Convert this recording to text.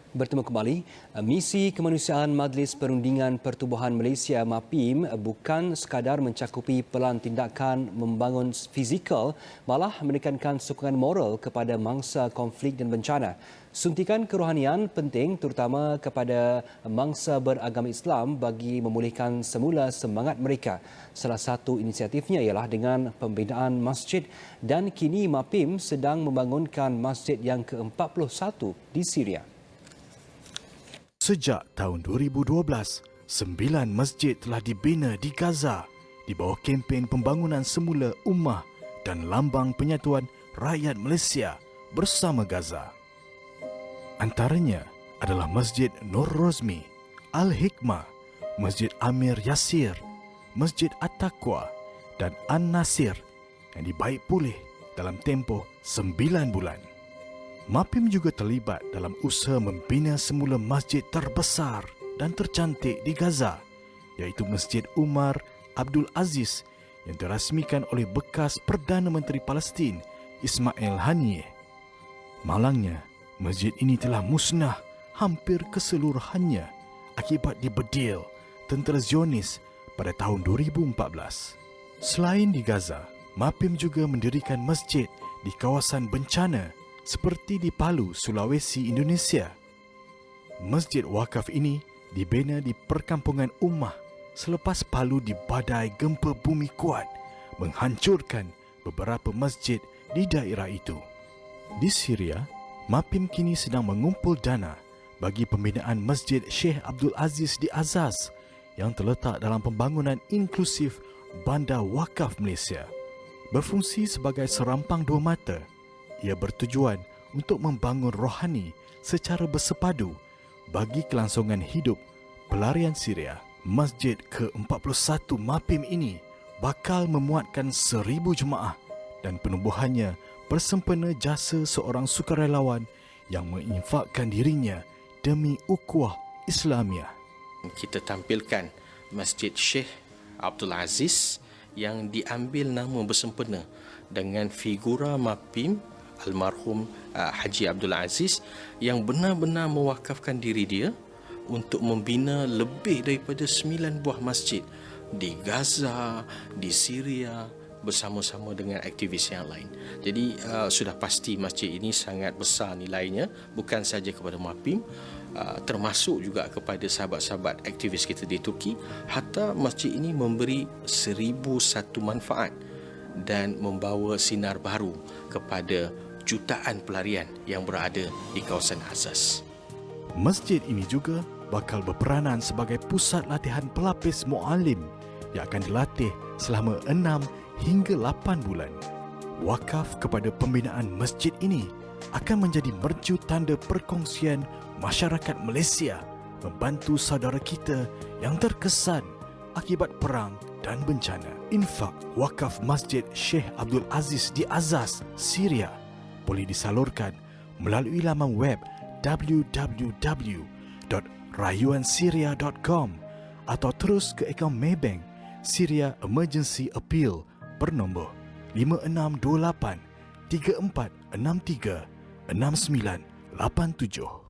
Bertemu kembali, misi kemanusiaan Majlis Perundingan Pertubuhan Malaysia MAPIM bukan sekadar mencakupi pelan tindakan membangun fizikal, malah menekankan sokongan moral kepada mangsa konflik dan bencana. Suntikan kerohanian penting terutama kepada mangsa beragama Islam bagi memulihkan semula semangat mereka. Salah satu inisiatifnya ialah dengan pembinaan masjid dan kini MAPIM sedang membangunkan masjid yang ke-41 di Syria. Sejak tahun 2012, 9 masjid telah dibina di Gaza di bawah kempen pembangunan semula ummah dan lambang penyatuan rakyat Malaysia bersama Gaza. Antaranya adalah Masjid Nur Rozmi, Al-Hikmah, Masjid Amir Yasir, Masjid At-Taqwa dan An-Nasir yang dibaik pulih dalam tempoh 9 bulan. MAPIM juga terlibat dalam usaha membina semula masjid terbesar dan tercantik di Gaza, iaitu Masjid Umar Abdul Aziz yang dirasmikan oleh bekas Perdana Menteri Palestin Ismail Haniyeh. Malangnya, masjid ini telah musnah hampir keseluruhannya akibat dibedil tentera Zionis pada tahun 2014. Selain di Gaza, MAPIM juga mendirikan masjid di kawasan bencana seperti di Palu, Sulawesi, Indonesia. Masjid wakaf ini dibina di perkampungan ummah selepas Palu dibadai gempa bumi kuat menghancurkan beberapa masjid di daerah itu. Di Syria, MAPIM kini sedang mengumpul dana bagi pembinaan Masjid Sheikh Abdul Aziz di Azaz yang terletak dalam pembangunan inklusif Bandar Wakaf Malaysia. Berfungsi sebagai serampang dua mata, ia bertujuan untuk membangun rohani secara bersepadu bagi kelangsungan hidup pelarian Syria. Masjid ke-41 MAPIM ini bakal memuatkan 1,000 jemaah dan penubuhannya bersempena jasa seorang sukarelawan yang menginfakkan dirinya demi ukhuwah Islamiah. Kita tampilkan Masjid Sheikh Abdul Aziz yang diambil nama bersempena dengan figura MAPIM almarhum Haji Abdul Aziz yang benar-benar mewakafkan diri dia untuk membina lebih daripada 9 buah masjid di Gaza, di Syria bersama-sama dengan aktivis yang lain. Jadi sudah pasti masjid ini sangat besar nilainya, bukan sahaja kepada MAPIM, termasuk juga kepada sahabat-sahabat aktivis kita di Turki. Hatta masjid ini memberi 1,001 manfaat dan membawa sinar baru kepada jutaan pelarian yang berada di kawasan Azaz. Masjid ini juga bakal berperanan sebagai pusat latihan pelapis mu'alim yang akan dilatih selama 6 hingga 8 bulan. Wakaf kepada pembinaan masjid ini akan menjadi mercu tanda perkongsian masyarakat Malaysia membantu saudara kita yang terkesan akibat perang dan bencana. Infak wakaf Masjid Sheikh Abdul Aziz di Azaz, Syria boleh disalurkan melalui laman web www.rayuansyria.com atau terus ke akaun Maybank Syria Emergency Appeal bernombor 5628 3463 6987.